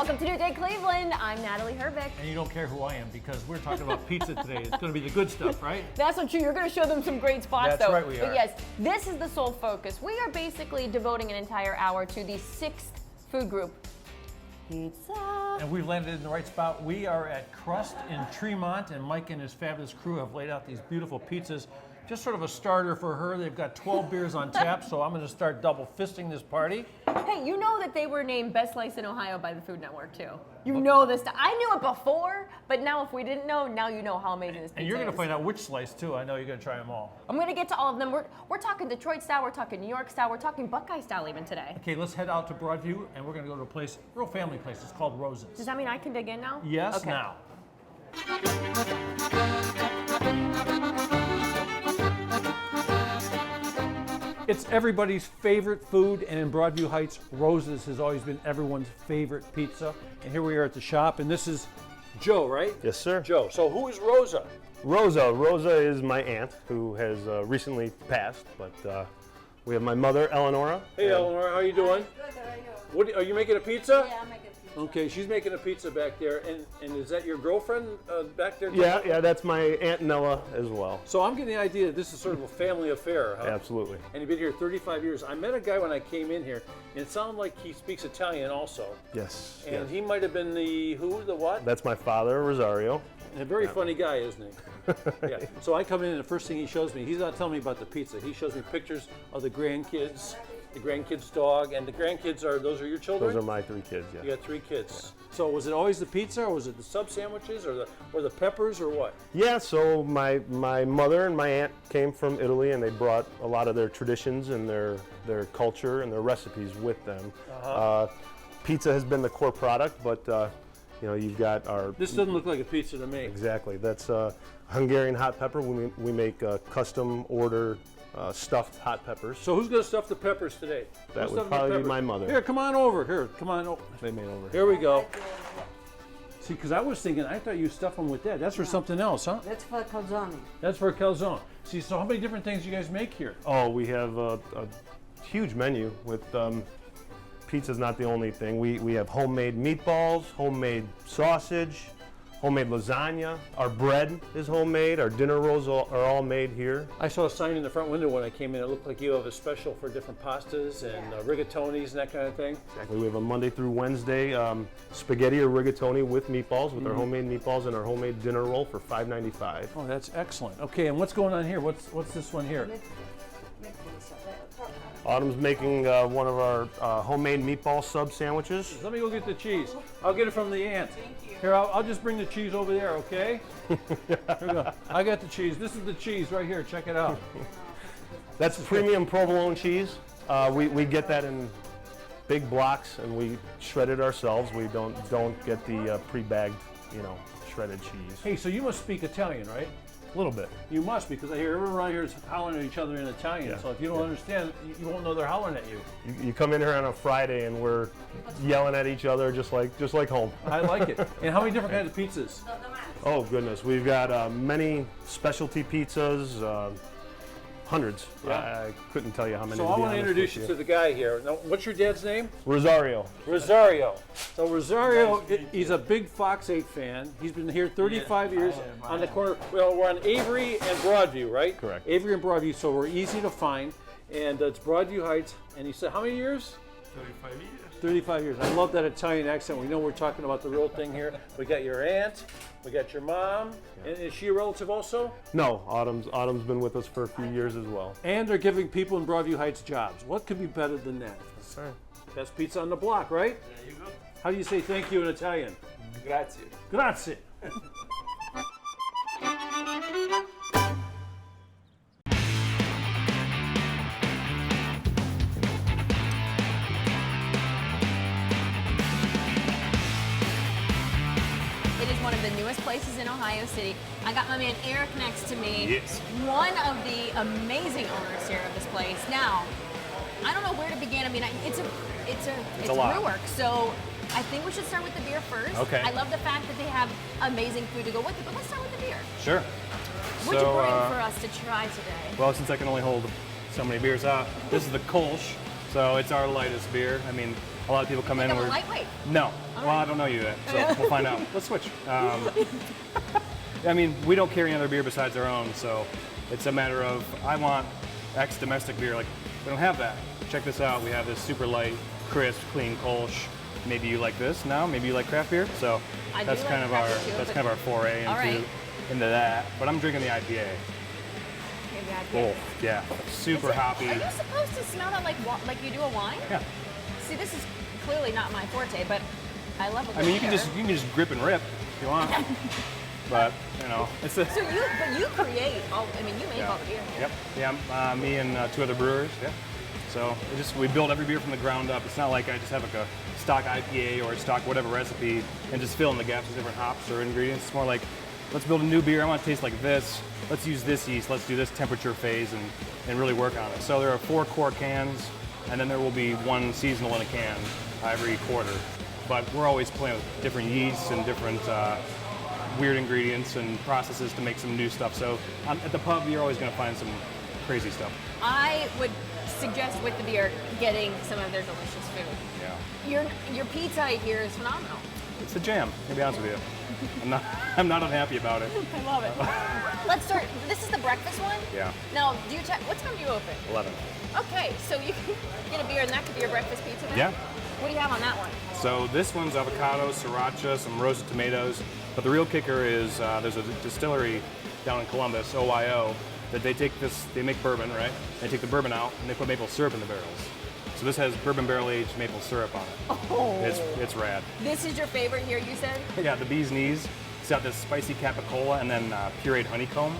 Welcome to New Day Cleveland. I'm Natalie Herbeck. And you don't care who I am because we're talking about pizza today. It's going to be the good stuff, right? That's not true. You're going to show them some great spots, That's though. right, we are. But yes, this is the sole focus. We are basically devoting an entire hour to the 6th food group, pizza. And we've landed in the right spot. We are at Crust in Tremont, and Mike and his fabulous crew have laid out these beautiful pizzas. Just sort of a starter for her. They've got 12 beers on tap, so I'm going to start double fisting this party. Hey, you know that they were named Best Slice in Ohio by the Food Network, too. You know this. I knew it before, but now if we didn't know, now you know how amazing this pizza is. And you're going to find out which slice, too. I know you're going to try them all. I'm going to get to all of them. We're talking Detroit style, we're talking New York style, we're talking Buckeye style even today. Okay, let's head out to Broadview, and we're going to go to a place, real family place. It's called Rosa's. Does that mean I can dig in now? Yes, okay. now. It's everybody's favorite food, and in Broadview Heights, Rosa's has always been everyone's favorite pizza. And here we are at the shop, and this is Joe, right? Yes, sir. Joe. So who is Rosa? Rosa is my aunt who has recently passed, but we have my mother, Eleonora. Hey, Eleanor, how you doing? Good, how are you? What, are you making a pizza? Yeah, I'm making pizza. Okay, she's making a pizza back there, and is that your girlfriend back there? Yeah, that's my Aunt Nella as well. So I'm getting the idea that this is sort of a family affair, huh? Absolutely. And you've been here 35 years. I met a guy when I came in here, and it sounded like he speaks Italian also. Yes. And yes. he might have been the who, the what? That's my father, Rosario. And a very funny guy, isn't he? Yeah. So I come in, and the first thing he shows me, he's not telling me about the pizza. He shows me pictures of the grandkids, the grandkids' dog, and the grandkids those are your children? Those are my 3 kids, yeah. You got 3 kids. So was it always the pizza, or was it the sub sandwiches, or the peppers, or what? Yeah, so my mother and my aunt came from Italy, and they brought a lot of their traditions and their culture and their recipes with them. Pizza has been the core product, but you know, you've got our... This doesn't look like a pizza to me. Exactly. That's Hungarian hot pepper. We make custom order stuffed hot peppers. So who's going to stuff the peppers today? That Who's would stuffing the probably be peppers? my mother. Here, come on over. Here, come on over. They made over. Here we go. See, because I was thinking, I thought you stuff them with that. That's for something else, huh? That's for calzone. That's for a calzone. See, so how many different things you guys make here? Oh, we have a huge menu with pizza's not the only thing. We have homemade meatballs, homemade sausage, homemade lasagna. Our bread is homemade. Our dinner rolls are all made here. I saw a sign in the front window when I came in. It looked like you have a special for different pastas and rigatonis and that kind of thing. Exactly. We have a Monday through Wednesday spaghetti or rigatoni with meatballs, with our homemade meatballs and our homemade dinner roll for $5.95. Oh, that's excellent. Okay, and what's going on here? What's this one here? Autumn's making one of our homemade meatball sub sandwiches. Let me go get the cheese. I'll get it from the aunt. Here, I'll just bring the cheese over there, okay? Here we go. I got the cheese. This is the cheese right here. Check it out. That's premium provolone cheese. We get that in big blocks, and we shred it ourselves. We don't get the pre-bagged, shredded cheese. Hey, so you must speak Italian, right? A little bit. You must, because I hear everyone around here is hollering at each other in Italian. Yeah. So if you don't understand, you won't know they're hollering at you. You come in here on a Friday, and we're yelling at each other just like home. I like it. And how many different kinds of pizzas? Oh goodness, we've got many specialty pizzas. Hundreds. Yeah. I couldn't tell you how many. So I want to introduce you to the guy here. Now, what's your dad's name? Rosario. Rosario. So Rosario, he's a big Fox 8 fan. He's been here 35 years on the corner. Well, we're on Avery and Broadview, right? Correct. Avery and Broadview, so we're easy to find. And it's Broadview Heights. And he said, how many years? 35 years. 35 years. I love that Italian accent. We know we're talking about the real thing here. We got your aunt, we got your mom, and is she a relative also? No, Autumn's been with us for a few years as well. And they're giving people in Broadview Heights jobs. What could be better than that? Sir. Best pizza on the block, right? There you go. How do you say thank you in Italian? Grazie. Grazie. It is one of the newest places in Ohio City. I got my man Eric next to me. Yes. One of the amazing owners here of this place. Now, I don't know where to begin. I mean, it's a lot. brew work, so I think we should start with the beer first. Okay. I love the fact that they have amazing food to go with it, but let's start with the beer. Sure. What'd you bring for us to try today? Well, since I can only hold so many beers out, this is the Kolsch. So it's our lightest beer. I mean, a lot of people come in I'm and a we're lightweight. no. Well, I don't know you yet, so we'll find out. Let's switch. I mean, we don't carry another beer besides our own, so it's a matter of I want X domestic beer. Like, we don't have that. Check this out. We have this super light, crisp, clean Kolsch. Maybe you like this now. Maybe you like craft beer. So I do that's like kind of craft our beer too, that's but- kind of our foray All right. into that. But I'm drinking the IPA. Maybe I Oh, can. yeah, super hoppy. Are you supposed to smell that like you do a wine? Yeah. See, this is clearly not my forte, but I love a good I mean, you can beer. just grip and rip if you want. But you know, it's a So you create all. I mean, you make all the beer. Yep. Yeah, me and 2 other brewers. Yeah. So we build every beer from the ground up. It's not like I just have like a stock IPA or a stock whatever recipe and just fill in the gaps with different hops or ingredients. It's more like, let's build a new beer. I want to taste like this. Let's use this yeast. Let's do this temperature phase and really work on it. So there are 4 core cans, and then there will be 1 seasonal in a can every quarter. But we're always playing with different yeasts and different weird ingredients and processes to make some new stuff. So at the pub, you're always going to find some crazy stuff. I would suggest with the beer getting some of their delicious food. Yeah. Your pizza here is phenomenal. It's a jam, to be honest with you. I'm not unhappy about it. I love it. Let's start. This is the breakfast one? Yeah. Now, what time do you open? 11. Okay, so you can get a beer and that could be your breakfast pizza then? Yeah. What do you have on that one? So this one's avocado, sriracha, some roasted tomatoes. But the real kicker is there's a distillery down in Columbus, OYO, that they make bourbon, right? They take the bourbon out and they put maple syrup in the barrels. So this has bourbon barrel aged maple syrup on it. Oh. It's rad. This is your favorite here, you said? Yeah, the bee's knees. It's got this spicy capicola and then pureed honeycomb.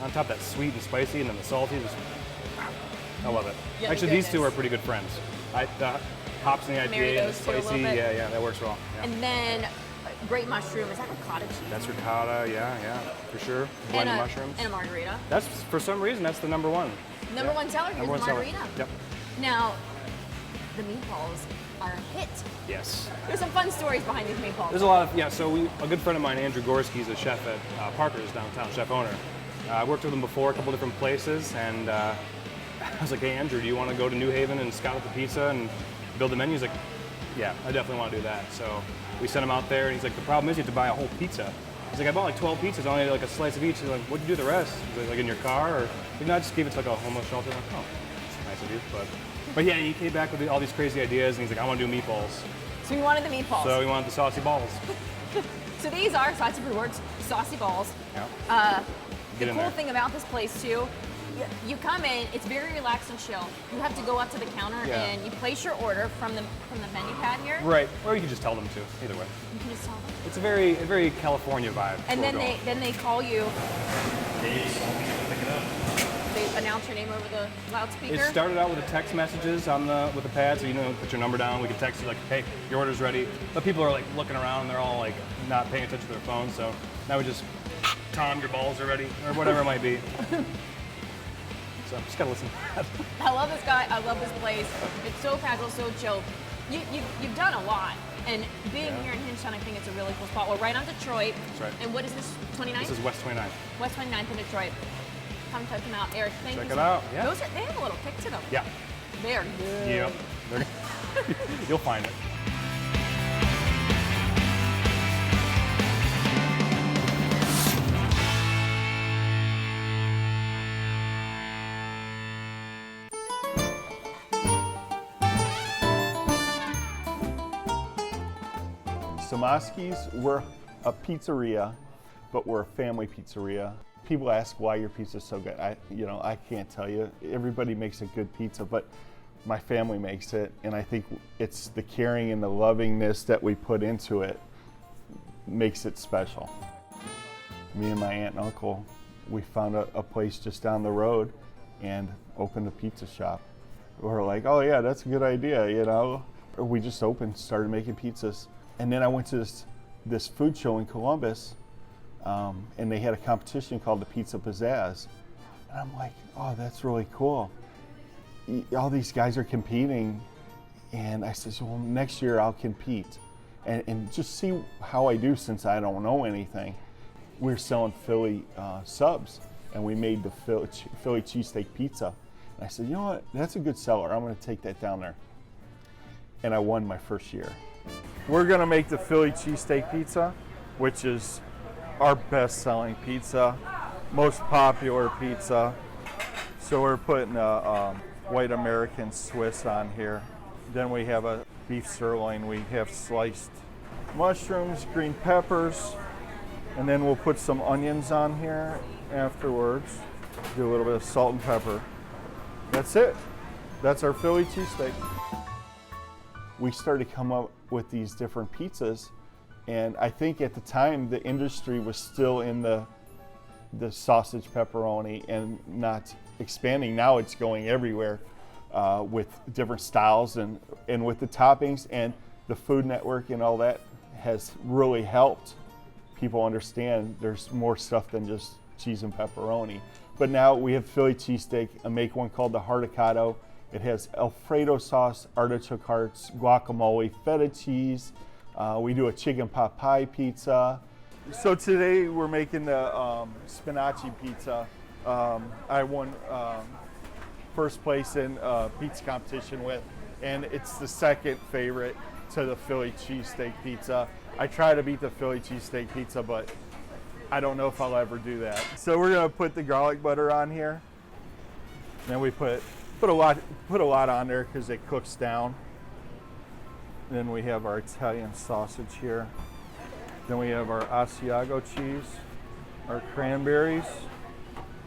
On top, that's sweet and spicy, and then the salty. I love it. Yeah, Actually, these two goodness. are pretty good friends. The hops in the Marry IPA and the those two a little spicy, bit. yeah, that works well. Yeah. And then great mushroom. Is that ricotta cheese? That's ricotta, yeah, for sure. Blended and mushrooms. And a margarita. That's, for some reason, that's the number one. Number one seller here is Number the one seller. margarita. Yep. Now, the meatballs are a hit. Yes. There's some fun stories behind these meatballs. There's a lot of, a good friend of mine, Andrew Gorski, is a chef at Parker's downtown, chef owner. I worked with him before, a couple different places, and I was like, hey, Andrew, do you want to go to New Haven and scout out the pizza and build the menu? He's like, yeah, I definitely want to do that. So we sent him out there, and he's like, the problem is you have to buy a whole pizza. He's like, I bought like 12 pizzas, I only had like a slice of each. He's like, what'd you do the rest? He's like in your car? Or, you know, I just gave it to like a homeless shelter. I'm like, oh, that's nice of you. But yeah, he came back with all these crazy ideas, and he's like, I want to do meatballs. So you wanted the meatballs. So we wanted the saucy balls. So these are saucy words, saucy balls. Yeah. The Get in cool there. thing about this place too, you come in, it's very relaxed and chill. You have to go up to the counter Yeah. and you place your order from the menu pad here. Right. Or you can just tell them to. Either way. You can just tell them. It's a very California vibe. And where then we're going. they call you. Pick it up. They announce your name over the loudspeaker. It started out with the text messages with the pad, so you know, put your number down. We can text you like, hey, your order's ready. But people are like looking around, they're all like not paying attention to their phones. So now we just, Tom, your balls are ready, or whatever it might be. So just gotta listen. I love this guy. I love this place. It's so casual, so chill. You've done a lot. And being here in Hinchtown, I think it's a really cool spot. We're right on Detroit. That's right. And what is this, 29th? This is West 29th. West 29th in Detroit. Come check them out. Eric, thank Check you. it so out, much. yeah. They have a little kick to them. Yeah. They are good. Yep. You'll find it. So Maskeys, we're a pizzeria, but we're a family pizzeria. People ask why your pizza's so good. I can't tell you. Everybody makes a good pizza, but my family makes it, and I think it's the caring and the lovingness that we put into it makes it special. Me and my aunt and uncle, we found a place just down the road and opened a pizza shop. We're like, oh yeah, that's a good idea, you know. We just started making pizzas. And then I went to this food show in Columbus, and they had a competition called the Pizza Pizzazz. And I'm like, oh, that's really cool. All these guys are competing, and I said, well, next year I'll compete and just see how I do since I don't know anything. We're selling Philly subs, and we made the Philly cheesesteak pizza. And I said, you know what, that's a good seller. I'm going to take that down there. and I won my first year. We're gonna make the Philly cheesesteak pizza, which is our best-selling pizza, most popular pizza. So we're putting a white American Swiss on here. Then we have a beef sirloin. We have sliced mushrooms, green peppers, and then we'll put some onions on here afterwards. Do a little bit of salt and pepper. That's it. That's our Philly cheesesteak. We started to come up with these different pizzas, and I think at the time the industry was still in the sausage pepperoni and not expanding. Now it's going everywhere with different styles and with the toppings, and the Food Network and all that has really helped people understand there's more stuff than just cheese and pepperoni. But now we have Philly cheesesteak. I make one called the Hearticado. It has Alfredo sauce, artichoke hearts, guacamole, feta cheese. We do a chicken pot pie pizza. So today we're making the spinaci pizza. I won first place in pizza competition with, and it's the second favorite to the Philly cheesesteak pizza. I try to beat the Philly cheesesteak pizza, but I don't know if I'll ever do that. So we're gonna put the garlic butter on here. Then we put a lot on there because it cooks down. Then we have our Italian sausage here. Then we have our Asiago cheese, our cranberries.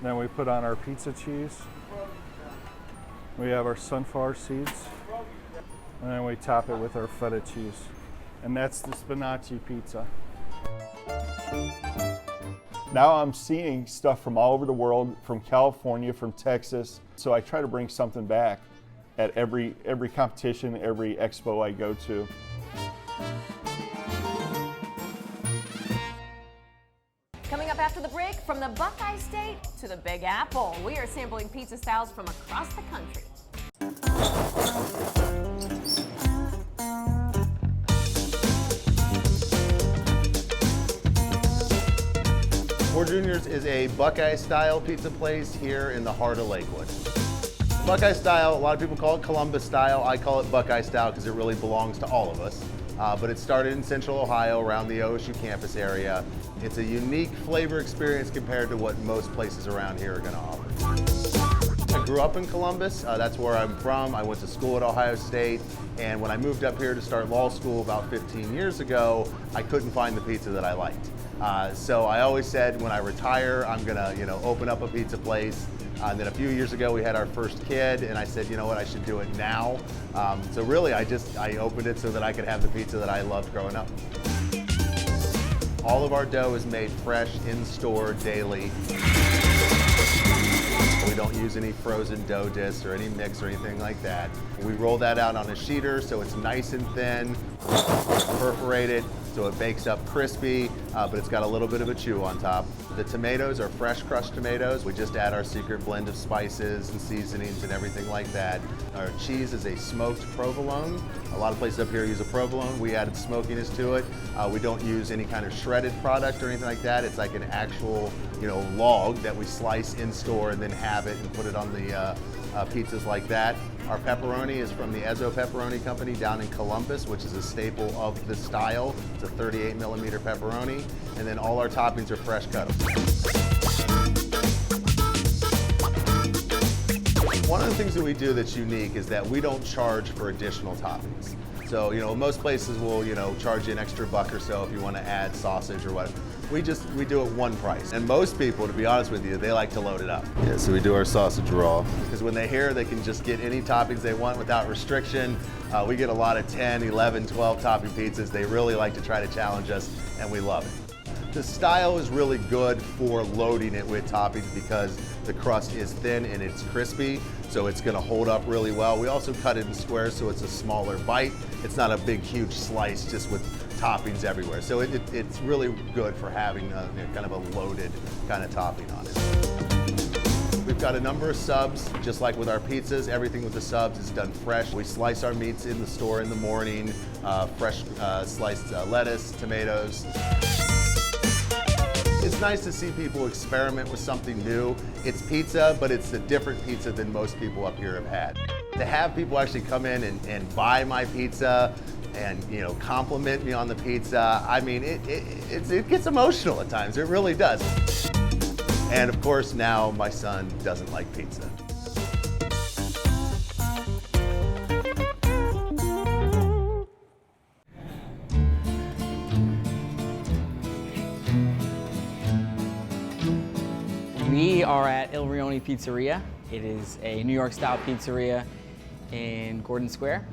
Then we put on our pizza cheese. We have our sunflower seeds. And then we top it with our feta cheese. And that's the spinaci pizza. Now I'm seeing stuff from all over the world, from California, from Texas. So I try to bring something back at every competition, every expo I go to. Coming up after the break, from the Buckeye State to the Big Apple, we are sampling pizza styles from across the country. Four Juniors is a Buckeye-style pizza place here in the heart of Lakewood. Buckeye-style, a lot of people call it Columbus-style. I call it Buckeye-style because it really belongs to all of us. But it started in Central Ohio around the OSU campus area. It's a unique flavor experience compared to what most places around here are going to offer. I grew up in Columbus. That's where I'm from. I went to school at Ohio State. And when I moved up here to start law school about 15 years ago, I couldn't find the pizza that I liked. So I always said when I retire, I'm gonna, open up a pizza place. And then a few years ago, we had our first kid, and I said, you know what, I should do it now. So really, I opened it so that I could have the pizza that I loved growing up. All of our dough is made fresh in store daily. We don't use any frozen dough discs or any mix or anything like that. We roll that out on a sheeter so it's nice and thin, perforated, so it bakes up crispy, but it's got a little bit of a chew on top. The tomatoes are fresh crushed tomatoes. We just add our secret blend of spices and seasonings and everything like that. Our cheese is a smoked provolone. A lot of places up here use a provolone. We added smokiness to it. We don't use any kind of shredded product or anything like that. It's like an actual, log that we slice in store and then have it and put it on the pizzas like that. Our pepperoni is from the Ezzo Pepperoni Company down in Columbus, which is a staple of the style. It's a 38 millimeter pepperoni. And then all our toppings are fresh cut. One of the things that we do that's unique is that we don't charge for additional toppings. So, most places will, charge you an extra $1 or so if you want to add sausage or whatever. We do it one price. And most people, to be honest with you, they like to load it up. Yeah, so we do our sausage raw. Because when they hear they can just get any toppings they want without restriction, we get a lot of 10, 11, 12 topping pizzas. They really like to try to challenge us, and we love it. The style is really good for loading it with toppings because the crust is thin and it's crispy, so it's gonna hold up really well. We also cut it in squares so it's a smaller bite. It's not a big, huge slice just with toppings everywhere. So it's really good for having kind of a loaded kind of topping on it. We've got a number of subs, just like with our pizzas. Everything with the subs is done fresh. We slice our meats in the store in the morning, fresh sliced lettuce, tomatoes. It's it's nice to see people experiment with something new. It's pizza, but it's a different pizza than most people up here have had. To have people actually come in and buy my pizza and compliment me on the pizza, I mean, it gets emotional at times. It really does. And of course, now my son doesn't like pizza. We are at Illrioni Pizzeria. It is a New York style pizzeria in Gordon Square.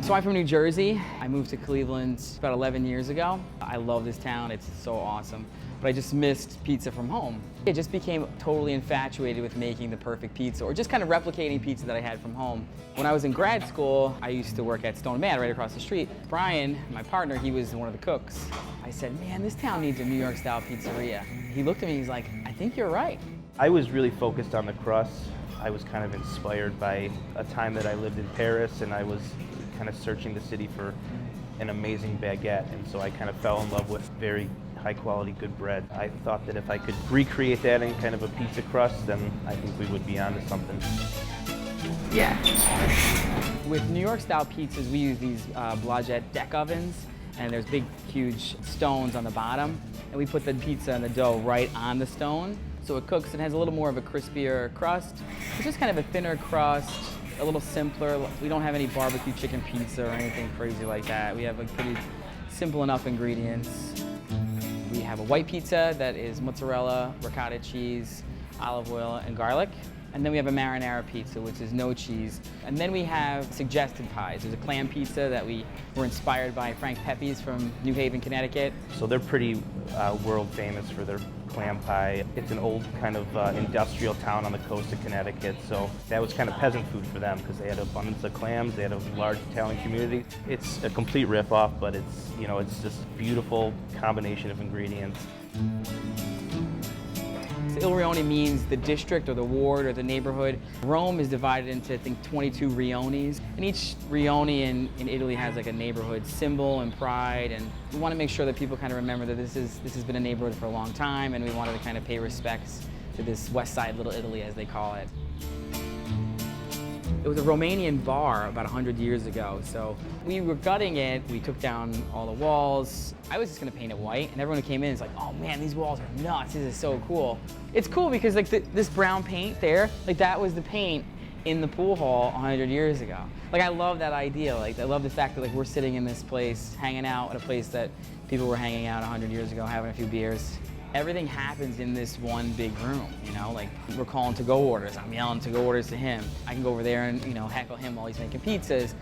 So I'm from New Jersey. I moved to Cleveland about 11 years ago. I love this town, it's so awesome. But I just missed pizza from home. I just became totally infatuated with making the perfect pizza, or just kind of replicating pizza that I had from home. When I was in grad school, I used to work at Stone Man right across the street. Brian, my partner, he was one of the cooks. I said, man, this town needs a New York style pizzeria. He looked at me, he's like, I think you're right. I was really focused on the crust. I was kind of inspired by a time that I lived in Paris, and I was kind of searching the city for an amazing baguette, and so I kind of fell in love with very high quality, good bread. I thought that if I could recreate that in kind of a pizza crust, then I think we would be onto something. Yeah. With New York style pizzas, we use these Blagette deck ovens, and there's big, huge stones on the bottom, and we put the pizza and the dough right on the stone. So it cooks and has a little more of a crispier crust. It's just kind of a thinner crust, a little simpler. We don't have any barbecue chicken pizza or anything crazy like that. We have like pretty simple enough ingredients. We have a white pizza that is mozzarella, ricotta cheese, olive oil, and garlic. And then we have a marinara pizza, which is no cheese. And then we have suggested pies. There's a clam pizza that we were inspired by Frank Pepe's from New Haven, Connecticut. So they're pretty world famous for their clam pie. It's an old kind of industrial town on the coast of Connecticut, so that was kind of peasant food for them because they had abundance of clams, they had a large Italian community. It's a complete rip-off, but it's, it's just a beautiful combination of ingredients. So Illrioni means the district or the ward or the neighborhood. Rome is divided into, I think, 22 rionis. And each rione in Italy has like a neighborhood symbol and pride. And we want to make sure that people kind of remember that this has been a neighborhood for a long time, and we wanted to kind of pay respects to this West Side Little Italy, as they call it. It was a Romanian bar about 100 years ago, so we were gutting it. We took down all the walls. I was just gonna paint it white, and everyone who came in is like, oh man, these walls are nuts, this is so cool. It's cool because like this brown paint there, like that was the paint in the pool hall 100 years ago. Like I love that idea, like I love the fact that like we're sitting in this place, hanging out at a place that people were hanging out 100 years ago, having a few beers. Everything happens in this one big room, like we're calling to-go orders. I'm yelling to-go orders to him. I can go over there and, heckle him while he's making pizzas.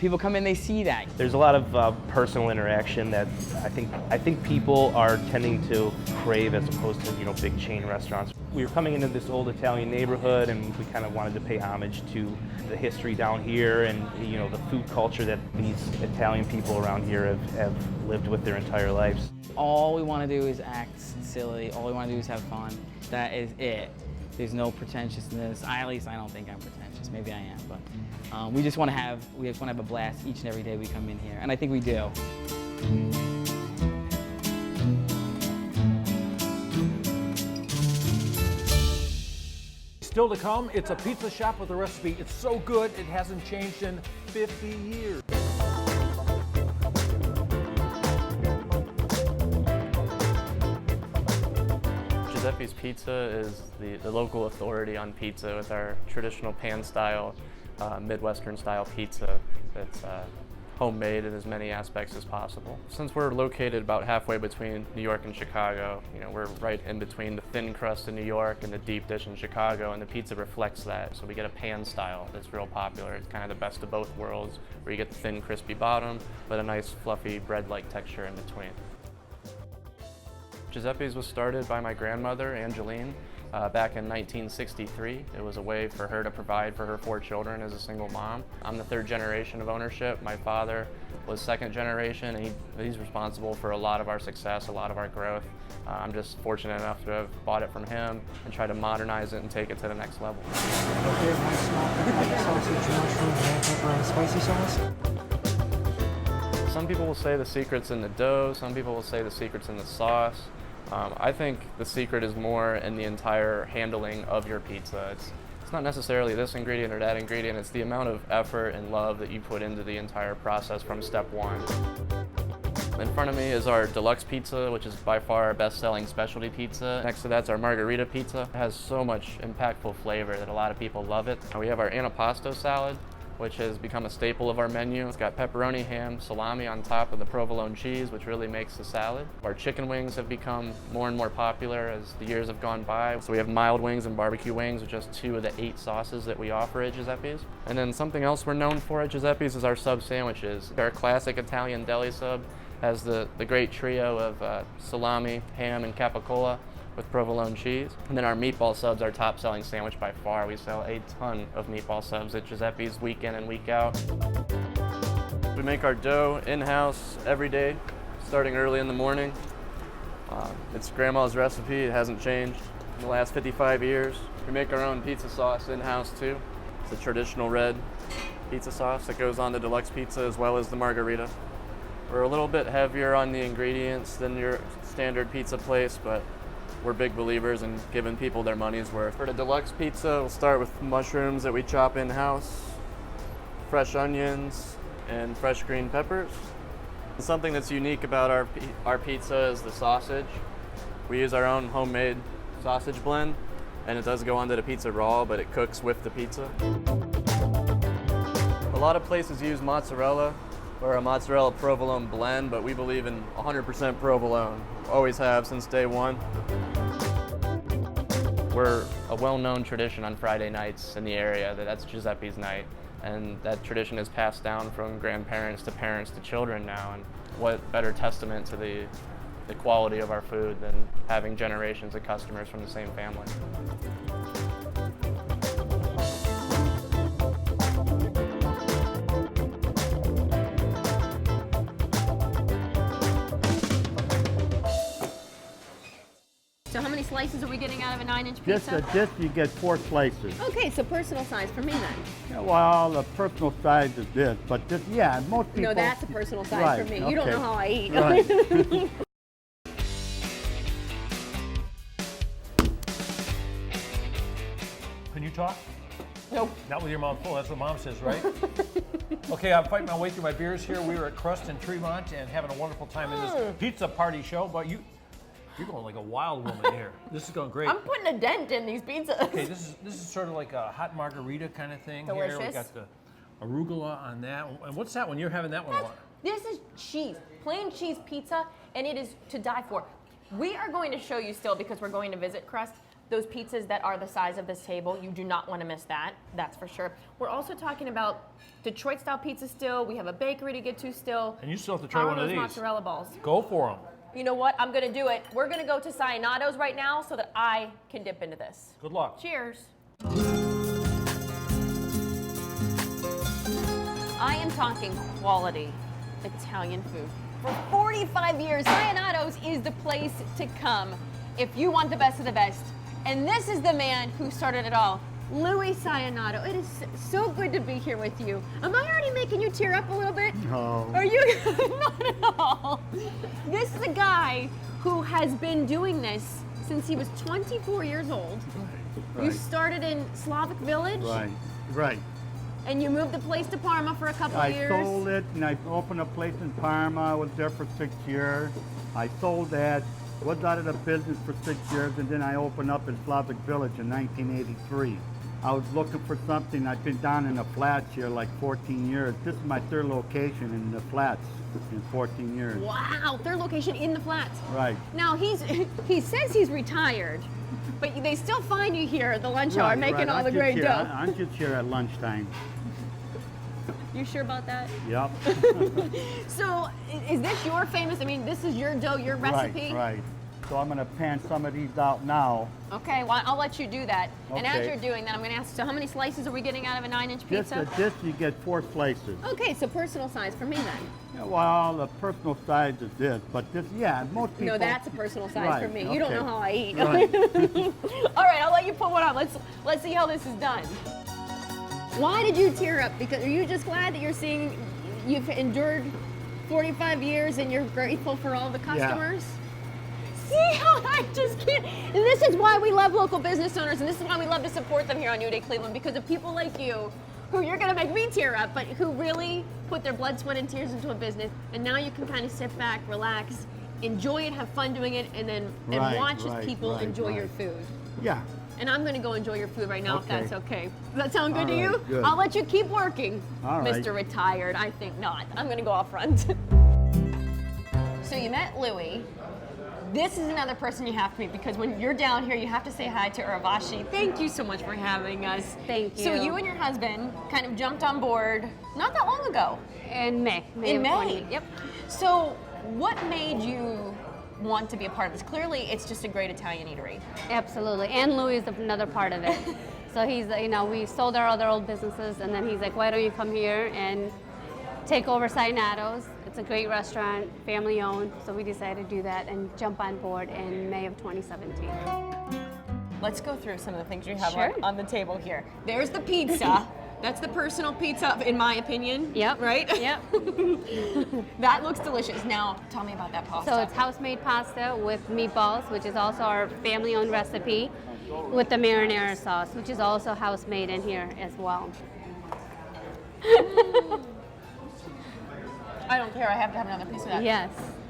People come in, they see that. There's a lot of personal interaction that I think people are tending to crave as opposed to, big chain restaurants. We were coming into this old Italian neighborhood, and we kind of wanted to pay homage to the history down here and, the food culture that these Italian people around here have lived with their entire lives. All we want to do is act silly. All we want to do is have fun. That is it. There's no pretentiousness. At least I don't think I'm pretentious. Maybe I am, but we just want to have a blast each and every day we come in here, and I think we do. Still to come, it's a pizza shop with a recipe. It's so good, it hasn't changed in 50 years. Giuseppes Pizza is the local authority on pizza with our traditional pan-style, Midwestern-style pizza that's homemade in as many aspects as possible. Since we're located about halfway between New York and Chicago, we're right in between the thin crust in New York and the deep dish in Chicago, and the pizza reflects that. So we get a pan style that's real popular. It's kind of the best of both worlds, where you get the thin, crispy bottom, but a nice, fluffy, bread-like texture in between. Giuseppe's was started by my grandmother, Angeline, back in 1963. It was a way for her to provide for her 4 children as a single mom. I'm the 3rd generation of ownership. My father was 2nd generation, and he's responsible for a lot of our success, a lot of our growth. I'm just fortunate enough to have bought it from him and try to modernize it and take it to the next level. Okay, my sausage, mushroom, and pepperoni spicy sauce. Some people will say the secret's in the dough, some people will say the secret's in the sauce. I think the secret is more in the entire handling of your pizza. It's not necessarily this ingredient or that ingredient, it's the amount of effort and love that you put into the entire process from step one. In front of me is our deluxe pizza, which is by far our best-selling specialty pizza. Next to that's our margarita pizza. It has so much impactful flavor that a lot of people love it. We have our antipasto salad, which has become a staple of our menu. It's got pepperoni, ham, salami on top of the provolone cheese, which really makes the salad. Our chicken wings have become more and more popular as the years have gone by. So we have mild wings and barbecue wings, which are just 2 of the 8 sauces that we offer at Giuseppe's. And then something else we're known for at Giuseppe's is our sub sandwiches. Our classic Italian deli sub has the great trio of salami, ham, and capicola with provolone cheese. And then our meatball subs, our top selling sandwich by far. We sell a ton of meatball subs at Giuseppe's week in and week out. We make our dough in-house every day, starting early in the morning. It's grandma's recipe, it hasn't changed in the last 55 years. We make our own pizza sauce in-house too. It's a traditional red pizza sauce that goes on the deluxe pizza as well as the margarita. We're a little bit heavier on the ingredients than your standard pizza place, but we're big believers in giving people their money's worth. For the deluxe pizza, we'll start with mushrooms that we chop in-house, fresh onions, and fresh green peppers. Something that's unique about our pizza is the sausage. We use our own homemade sausage blend, and it does go onto the pizza raw, but it cooks with the pizza. A lot of places use mozzarella or a mozzarella provolone blend, but we believe in 100% provolone. Always have since day one. We're a well-known tradition on Friday nights in the area, that's Giuseppe's night. And that tradition is passed down from grandparents to parents to children now. And what better testament to the quality of our food than having generations of customers from the same family. So how many slices are we getting out of a 9-inch pizza? Just you get 4 slices. Okay, so personal size for me then. Yeah, well, the personal size is this, but this, yeah, most people. No, that's a personal size Right, for me. You don't okay. know how I eat. Right. Can you talk? Nope. Not with your mouth full, that's what Mom says, right? Okay, I'm fighting my way through my beers here. We were at Crust in Tremont and having a wonderful time in this pizza party show, but you're going like a wild woman here. This is going great. I'm putting a dent in these pizzas. Okay, this is sort of like a hot margarita kind of thing. Delicious. Here we got the arugula on that. And what's that one? You're having that one a lot. This is cheese, plain cheese pizza, and it is to die for. We are going to show you still, because we're going to visit Crust, those pizzas that are the size of this table. You do not want to miss that, that's for sure. We're also talking about Detroit-style pizza still. We have a bakery to get to still. And you still have to try How one are of those these. mozzarella balls? Go for them. You know what? I'm going to do it. We're going to go to Leonatos right now so that I can dip into this. Good luck. Cheers. I am talking quality Italian food. For 45 years, Leonatos is the place to come if you want the best of the best. And this is the man who started it all, Louis Leonato. It is so good to be here with you. Am I already making you tear up a little bit? No. Are you? Not at all. This is a guy who has been doing this since he was 24 years old. Right. You started in Slavic Village. Right. And you moved the place to Parma for a couple of years. I sold it and I opened a place in Parma. I was there for 6 years. I sold that, was out of the business for 6 years, and then I opened up in Slavic Village in 1983. I was looking for something. I've been down in the flats here like 14 years. This is my 3rd location in the flats in 14 years. Wow, 3rd location in the flats. Right. Now he says he's retired, but they still find you here at the lunch hour making all the great dough. I'm just here at lunchtime. You sure about that? Yep. So is this your famous, this is your dough, your recipe? Right. So I'm gonna pan some of these out now. Okay, well, I'll let you do that. And as Okay. you're doing that, I'm gonna ask, so how many slices are we getting out of a 9-inch pizza? This you get 4 slices. Okay, so personal size for me then. Yeah, well, the personal size is this, but this, yeah, most people. No, that's a personal size Right, for me. You don't okay. know how I eat. Right. All right, I'll let you put one on. Let's see how this is done. Why did you tear up? Because are you just glad that you've endured 45 years and you're grateful for all the customers? see how I just can't. And this is why we love local business owners, and this is why we love to support them here on New Day Cleveland, because of people like you, who you're gonna make me tear up, but who really put their blood, sweat, and tears into a business. And now you can kind of sit back, relax, enjoy it, have fun doing it, and then watch as people enjoy your food. Yeah. And I'm gonna go enjoy your food right now, if Okay. that's okay. Does that sound good to All you? right, good. I'll let you keep working, All right. Mr. Retired. I think not. I'm gonna go out front. So you met Louie. This is another person you have to meet, because when you're down here, you have to say hi to Urvashi. Thank you so much for having us. Thank you. So you and your husband kind of jumped on board not that long ago. In May. In of May. 20. Yep. So what made you want to be a part of this? Clearly, it's just a great Italian eatery. Absolutely. And Louis is another part of it. So he's, we sold our other old businesses, and then he's like, why don't you come here and take over Leonatos? It's a great restaurant, family owned. So we decided to do that and jump on board in May of 2017. Let's go through some of the things you have Sure. on the table here. There's the pizza. That's the personal pizza, in my opinion. Yep. Right? Yep. That looks delicious. Now, tell me about that pasta. So it's house-made pasta with meatballs, which is also our family-owned recipe, with the marinara sauce, which is also house-made in here as well. I don't care. I have to have another piece of that. Yes.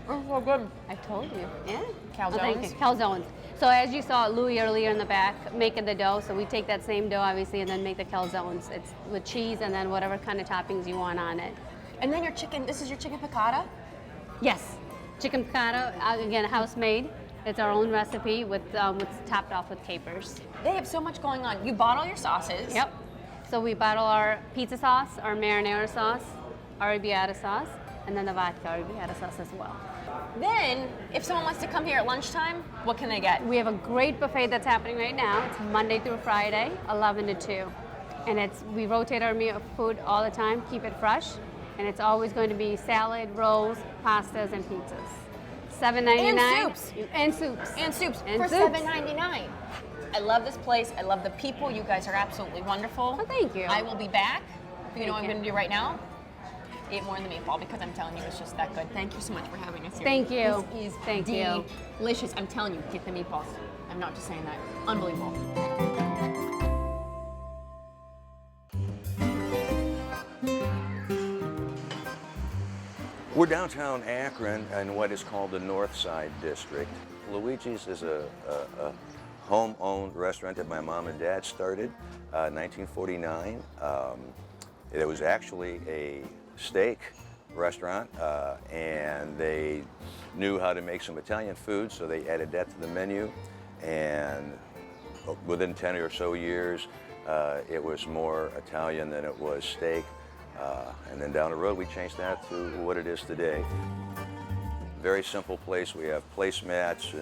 Oh, so good. I told you. Yeah. Calzones? Oh, thank you. Calzones. So as you saw Louis earlier in the back making the dough, so we take that same dough obviously and then make the calzones. It's with cheese and then whatever kind of toppings you want on it. And then your chicken, this is your chicken piccata? Yes. Chicken piccata, again, house made. It's our own recipe with topped off with capers. They have so much going on. You bought all your sauces. Yep. So we bottle our pizza sauce, our marinara sauce, our arrabbiata sauce, and then the vodka arrabbiata sauce as well. Then, if someone wants to come here at lunchtime, what can they get? We have a great buffet that's happening right now. It's Monday through Friday, 11 to 2. And we rotate our food all the time, keep it fresh. And it's always going to be salad, rolls, pastas, and pizzas. $7.99. And soups. And soups. And soups And for soups. $7.99. I love this place. I love the people. You guys are absolutely wonderful. Oh, thank you. I will be back. You know what I'm you. going to do right now? Eat more in the meatball, because I'm telling you, it's just that good. Thank you so much for having us here. Thank you. This is Thank you. delicious. I'm telling you, get the meatballs. I'm not just saying that. Unbelievable. We're downtown Akron in what is called the North Side District. Luigis is a home-owned restaurant that my mom and dad started in 1949. It was actually a steak restaurant, and they knew how to make some Italian food, so they added that to the menu. And within 10 or so years, it was more Italian than it was steak. And then down the road, we changed that to what it is today. Very simple place. We have placemats.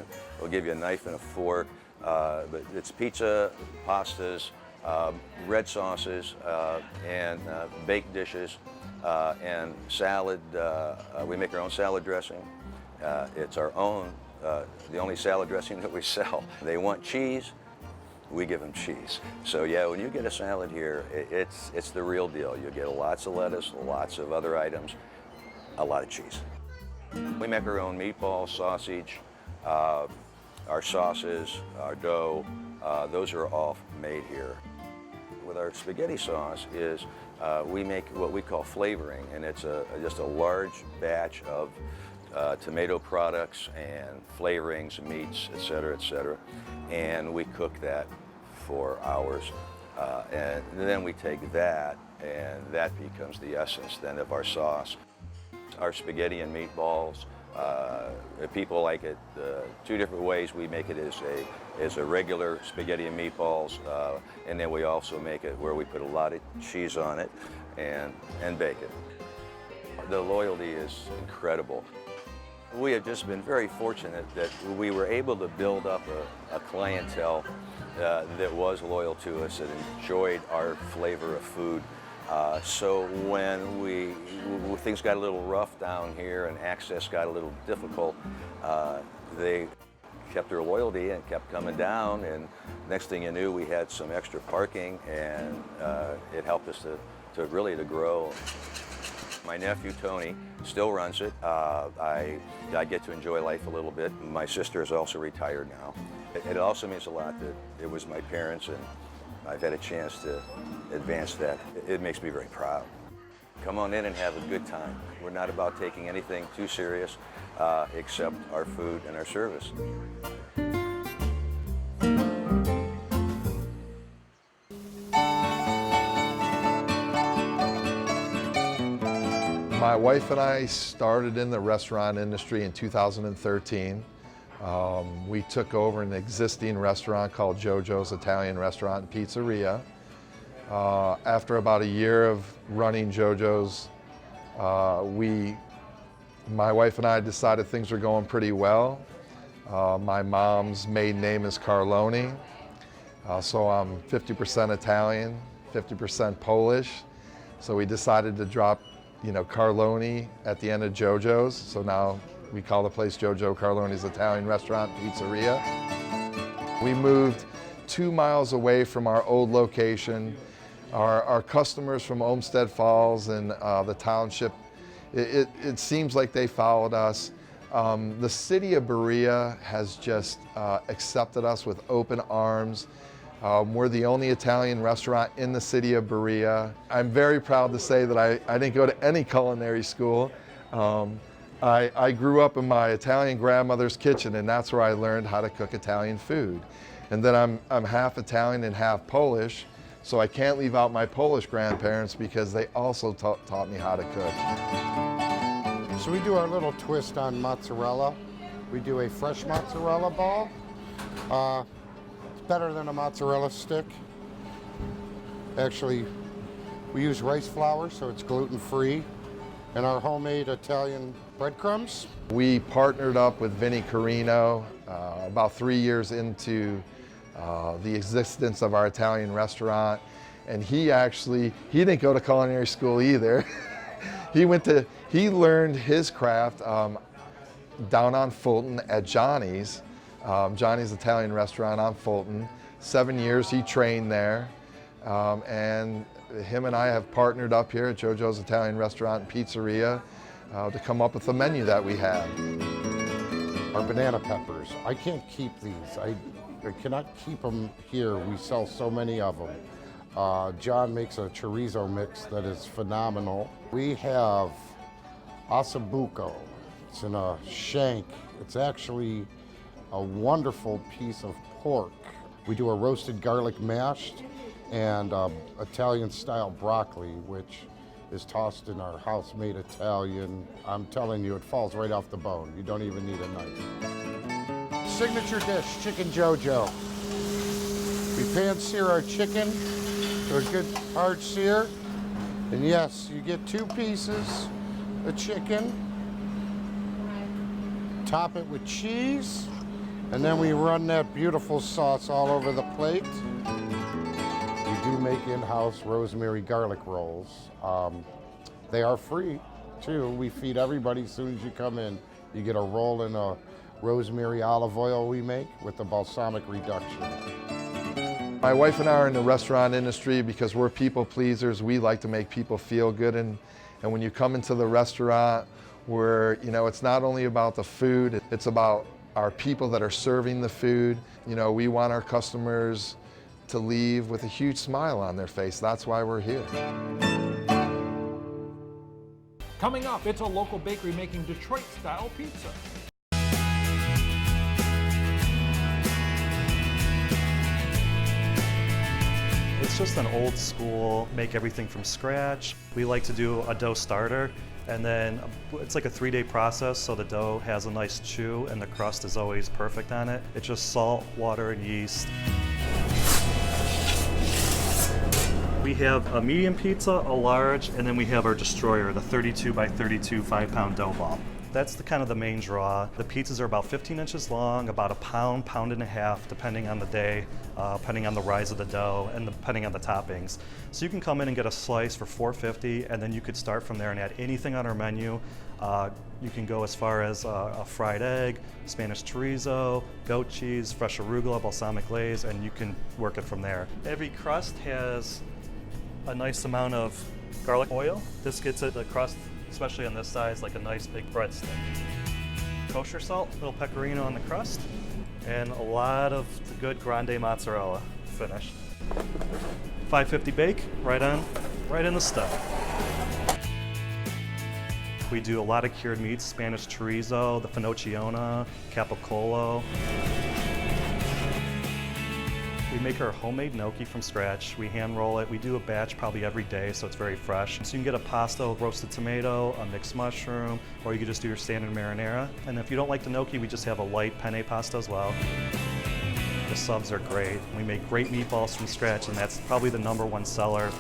We'll give you a knife and a fork. But it's pizza, pastas, red sauces, and baked dishes, and salad. We make our own salad dressing. It's our own, the only salad dressing that we sell. They want cheese. We give them cheese. So yeah, when you get a salad here, it's the real deal. You get lots of lettuce, lots of other items, a lot of cheese. We make our own meatballs, sausage, our sauces, our dough. Those are all made here. With our spaghetti sauce is we make what we call flavoring, and it's just a large batch of tomato products and flavorings, meats, et cetera, and we cook that for hours. And then we take that, and that becomes the essence then of our sauce. Our spaghetti and meatballs, people like it two different ways. We make it as a regular spaghetti and meatballs, and then we also make it where we put a lot of cheese on it and bacon. The loyalty is incredible. We have just been very fortunate that we were able to build up a clientele that was loyal to us and enjoyed our flavor of food. So when things got a little rough down here and access got a little difficult, they kept their loyalty and kept coming down, and next thing you knew, we had some extra parking, and it helped us to really grow. My nephew Tony still runs it. I get to enjoy life a little bit. My sister is also retired now. It also means a lot that it was my parents and I've had a chance to advance that. It makes me very proud. Come on in and have a good time. We're not about taking anything too serious except our food and our service. My wife and I started in the restaurant industry in 2013. We took over an existing restaurant called Jojo's Italian Restaurant and Pizzeria. After about a year of running Jojo's, my wife and I decided things were going pretty well. My mom's maiden name is Carloni, so I'm 50% Italian, 50% Polish. So we decided to drop, Carloni at the end of Jojo's. So now we call the place Jojo Carloni's Italian Restaurant Pizzeria. We moved 2 miles away from our old location. Our customers from Olmsted Falls and the township, it seems like they followed us. The city of Berea has just accepted us with open arms. We're the only Italian restaurant in the city of Berea. I'm very proud to say that I didn't go to any culinary school. I grew up in my Italian grandmother's kitchen, and that's where I learned how to cook Italian food. And then I'm half Italian and half Polish, so I can't leave out my Polish grandparents because they also taught me how to cook. So we do our little twist on mozzarella. We do a fresh mozzarella ball. It's better than a mozzarella stick. Actually, we use rice flour, so it's gluten-free, and our homemade Italian breadcrumbs. We partnered up with Vinnie Carino about 3 years into the existence of our Italian restaurant, and he didn't go to culinary school either. He learned his craft down on Fulton at Johnny's Italian restaurant on Fulton. 7 years he trained there, and him and I have partnered up here at Jojo's Italian Restaurant and Pizzeria to come up with the menu that we have. Our banana peppers, I can't keep these. I cannot keep them here. We sell so many of them. John makes a chorizo mix that is phenomenal. We have ossobuco. It's in a shank. It's actually a wonderful piece of pork. We do a roasted garlic mashed and Italian-style broccoli, which is tossed in our house-made Italian. I'm telling you, it falls right off the bone. You don't even need a knife. Signature dish, chicken Jojo. We pan-sear our chicken to a good hard sear. And yes, you get 2 pieces of chicken. Top it with cheese. And then we run that beautiful sauce all over the plate. We do make in-house rosemary garlic rolls. They are free, too. We feed everybody as soon as you come in. You get a roll in a rosemary olive oil we make with the balsamic reduction. My wife and I are in the restaurant industry because we're people pleasers. We like to make people feel good, and when you come into the restaurant, it's not only about the food, it's about our people that are serving the food. We want our customers to leave with a huge smile on their face. That's why we're here. Coming up, it's a local bakery making Detroit-style pizza. It's just an old school, make everything from scratch. We like to do a dough starter, and then it's like a 3-day process, so the dough has a nice chew and the crust is always perfect on it. It's just salt, water, and yeast. We have a medium pizza, a large, and then we have our destroyer, the 32 by 32 5-pound dough ball. That's kind of the main draw. The pizzas are about 15 inches long, about a pound, pound and a half, depending on the day, depending on the rise of the dough, and depending on the toppings. So you can come in and get a slice for $4.50, and then you could start from there and add anything on our menu. You can go as far as a fried egg, Spanish chorizo, goat cheese, fresh arugula, balsamic glaze, and you can work it from there. Every crust has a nice amount of garlic oil. This gets the crust especially on this size, like a nice big breadstick. Kosher salt, little pecorino on the crust, and a lot of the good grande mozzarella finish. 550 bake, right in the stove. We do a lot of cured meats, Spanish chorizo, the finocchiona, capicola. We make our homemade gnocchi from scratch. We hand roll it. We do a batch probably every day, so it's very fresh. So you can get a pasta, roasted tomato, a mixed mushroom, or you can just do your standard marinara. And if you don't like the gnocchi, we just have a light penne pasta as well. The subs are great. We make great meatballs from scratch, and that's probably the #1 seller.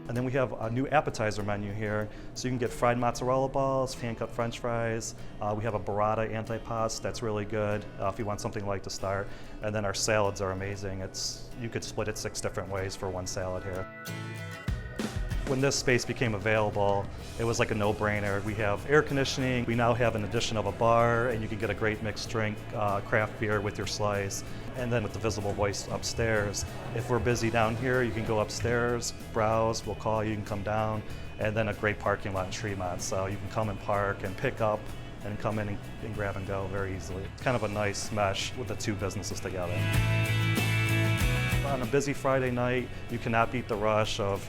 And then we have a new appetizer menu here. So you can get fried mozzarella balls, hand-cut french fries. We have a burrata antipasto that's really good if you want something light to start. And then our salads are amazing. You could split it 6 different ways for one salad here. When this space became available, it was like a no-brainer. We have air conditioning. We now have an addition of a bar, and you can get a great mixed drink, craft beer with your slice. And then with the visible voice upstairs. If we're busy down here, you can go upstairs, browse, we'll call you, you can come down. And then a great parking lot in Tremont, so you can come and park and pick up and come in and grab and go very easily. Kind of a nice mesh with the two businesses together. On a busy Friday night, you cannot beat the rush of,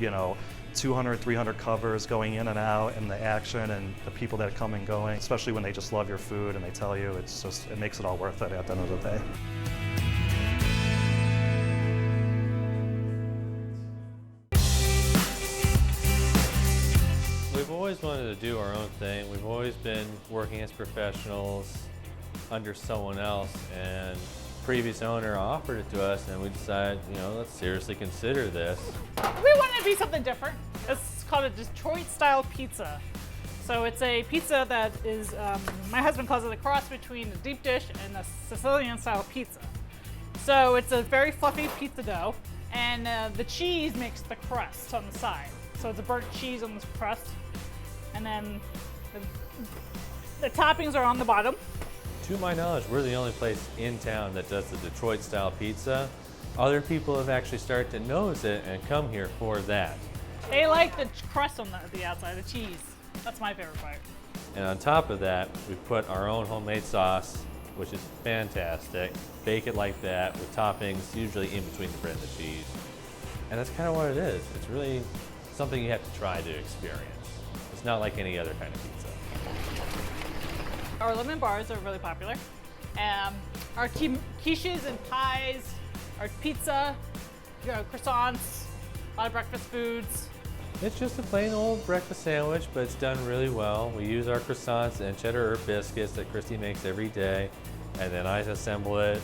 200, 300 covers going in and out, and the action and the people that come and going, especially when they just love your food and they tell you, it makes it all worth it at the end of the day. We've always wanted to do our own thing. We've always been working as professionals under someone else, and previous owner offered it to us, and we decided, let's seriously consider this. We wanted to be something different. It's called a Detroit-style pizza. So it's a pizza that is, my husband calls it a cross between a deep dish and a Sicilian-style pizza. So it's a very fluffy pizza dough, and the cheese makes the crust on the side. So it's a burnt cheese on the crust, and then the toppings are on the bottom. To my knowledge, we're the only place in town that does the Detroit-style pizza. Other people have actually started to notice it and come here for that. They like the crust on the outside, the cheese. That's my favorite part. And on top of that, we put our own homemade sauce, which is fantastic. Bake it like that with toppings, usually in between the bread and the cheese. And that's kind of what it is. It's really something you have to try to experience. It's not like any other kind of pizza. Our lemon bars are really popular. Our quiches and pies, our pizza, croissants, a lot of breakfast foods. It's just a plain old breakfast sandwich, but it's done really well. We use our croissants and cheddar herb biscuits that Christy makes every day, and then I assemble it,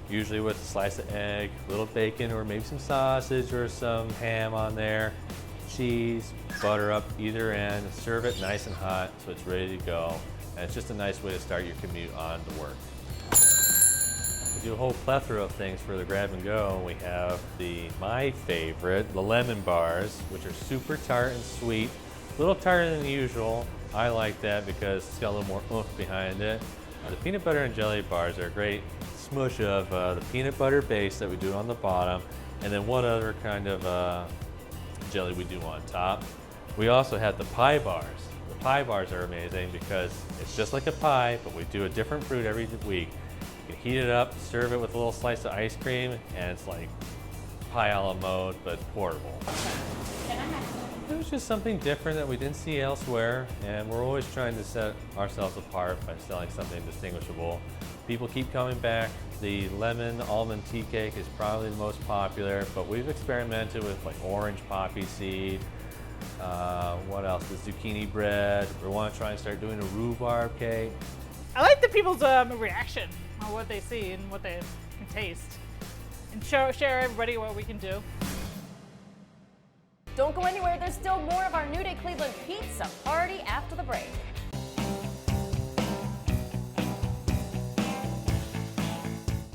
usually with a slice of egg, a little bacon, or maybe some sausage or some ham on there, cheese, butter up either end, serve it nice and hot so it's ready to go. And it's just a nice way to start your commute on to work. We do a whole plethora of things for the grab and go. We have my favorite, the lemon bars, which are super tart and sweet. A little tarter than usual. I like that because it's got a little more oomph behind it. The peanut butter and jelly bars are a great smush of the peanut butter base that we do on the bottom, and then one other kind of jelly we do on top. We also have the pie bars. The pie bars are amazing because it's just like a pie, but we do a different fruit every week. You can heat it up, serve it with a little slice of ice cream, and it's like pie a la mode, but portable. It was just something different that we didn't see elsewhere, and we're always trying to set ourselves apart by selling something distinguishable. People keep coming back. The lemon almond tea cake is probably the most popular, but we've experimented with like orange poppy seed. What else? The zucchini bread. We want to try and start doing a rhubarb cake. I like the people's reaction on what they see and what they can taste, and share everybody what we can do. Don't go anywhere. There's still more of our New Day Cleveland Pizza Party after the break.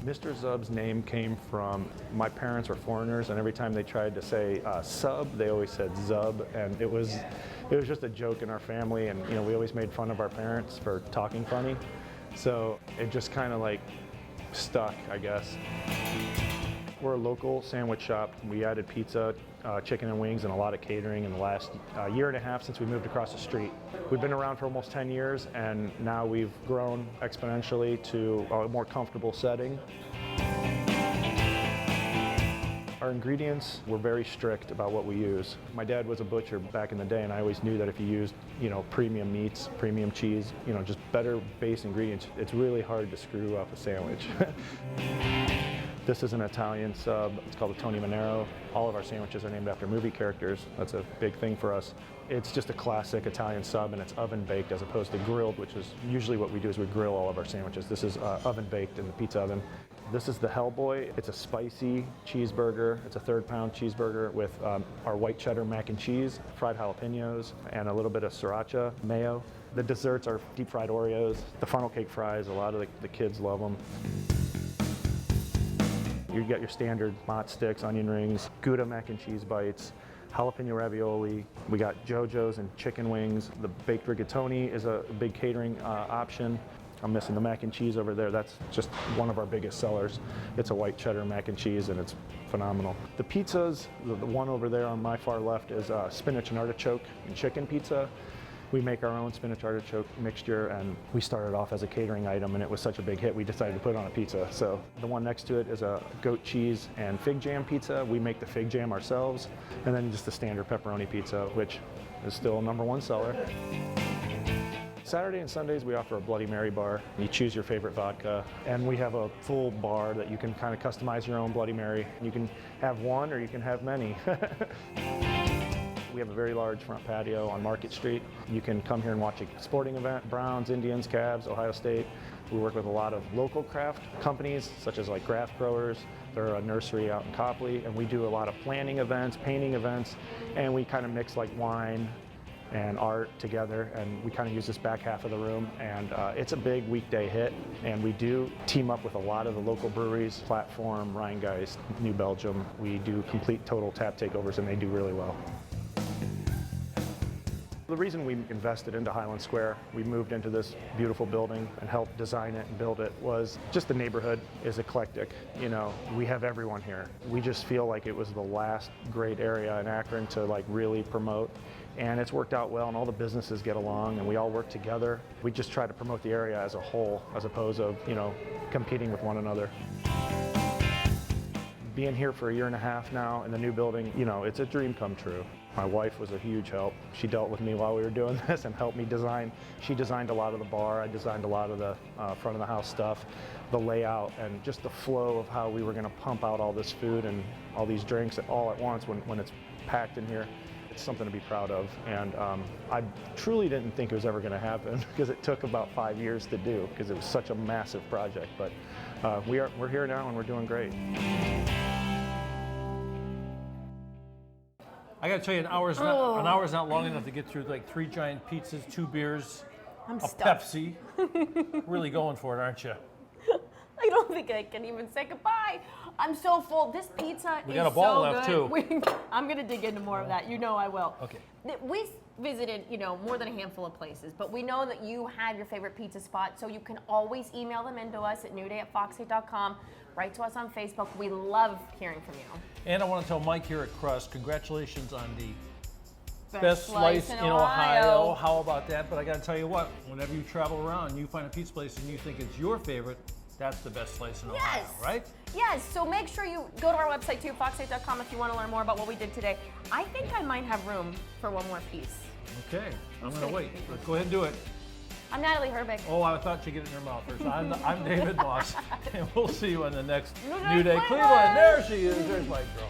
Mr. Zub's name came from my parents were foreigners, and every time they tried to say sub, they always said Zub, and it was just a joke in our family, and we always made fun of our parents for talking funny, so it just kind of like stuck, I guess. We're a local sandwich shop. We added pizza, chicken and wings, and a lot of catering in the last year and a half since we moved across the street. We've been around for almost 10 years, and now we've grown exponentially to a more comfortable setting. Our ingredients, we're very strict about what we use. My dad was a butcher back in the day, and I always knew that if you used, premium meats, premium cheese, just better base ingredients, it's really hard to screw up a sandwich. This is an Italian sub. It's called a Tony Manero. All of our sandwiches are named after movie characters. That's a big thing for us. It's just a classic Italian sub, and it's oven baked as opposed to grilled, which is usually what we do is we grill all of our sandwiches. This is oven baked in the pizza oven. This is the Hellboy. It's a spicy cheeseburger. It's a 3rd-pound cheeseburger with our white cheddar mac and cheese, fried jalapenos, and a little bit of sriracha mayo. The desserts are deep fried Oreos. The funnel cake fries, a lot of the kids love them. You get your standard mott sticks, onion rings, Gouda mac and cheese bites, jalapeno ravioli. We got Jojo's and chicken wings. The baked rigatoni is a big catering option. I'm missing the mac and cheese over there. That's just one of our biggest sellers. It's a white cheddar mac and cheese, and it's phenomenal. The pizzas, the one over there on my far left is spinach and artichoke and chicken pizza. We make our own spinach artichoke mixture, and we started off as a catering item, and it was such a big hit we decided to put it on a pizza. So the one next to it is a goat cheese and fig jam pizza. We make the fig jam ourselves, and then just the standard pepperoni pizza, which is still #1 seller. Saturday and Sundays we offer a Bloody Mary bar. You choose your favorite vodka, and we have a full bar that you can kind of customize your own Bloody Mary. You can have one or you can have many. We have a very large front patio on Market Street. You can come here and watch a sporting event, Browns, Indians, Cavs, Ohio State. We work with a lot of local craft companies, such as like Graft Growers. They're a nursery out in Copley, and we do a lot of planning events, painting events, and we kind of mix like wine and art together, and we kind of use this back half of the room, and it's a big weekday hit, and we do team up with a lot of the local breweries, Platform, Rheingeist, New Belgium. We do complete total tap takeovers, and they do really well. The reason we invested into Highland Square, we moved into this beautiful building and helped design it and build it, was just the neighborhood is eclectic. We have everyone here. We just feel like it was the last great area in Akron to like really promote. And it's worked out well, and all the businesses get along, and we all work together. We just try to promote the area as a whole, as opposed to, competing with one another. Being here for a year and a half now in the new building, it's a dream come true. My wife was a huge help. She dealt with me while we were doing this and helped me design. She designed a lot of the bar. I designed a lot of the front of the house stuff, the layout, and just the flow of how we were going to pump out all this food and all these drinks all at once when it's packed in here. It's something to be proud of, and I truly didn't think it was ever going to happen because it took about 5 years to do because it was such a massive project. But we're here now, and we're doing great. I got to tell you, an hour's not long enough to get through like 3 giant pizzas, 2 beers, I'm a stuffed. Pepsi. Really going for it, aren't you? I don't think I can even say goodbye. I'm so full. This pizza We is got a ball so left, good. too. I'm gonna dig into more of that. You know I will. Okay. We visited, more than a handful of places, but we know that you have your favorite pizza spot, so you can always email them into us at newday@fox8.com. Write to us on Facebook. We love hearing from you. And I want to tell Mike here at Crust, congratulations on the best slice in Ohio. Ohio. How about that? But I got to tell you what, whenever you travel around and you find a pizza place and you think it's your favorite, that's the best slice in Ohio, right? Yes, so make sure you go to our website too, fox8.com, if you want to learn more about what we did today. I think I might have room for one more piece. Okay, I'm going to wait. Let's go ahead and do it. I'm Natalie Herbeck. Oh, I thought you'd get it in your mouth first. I'm David Moss, and we'll see you on the next New New Day Day Cleveland. Cleveland. There she is. There's my girl.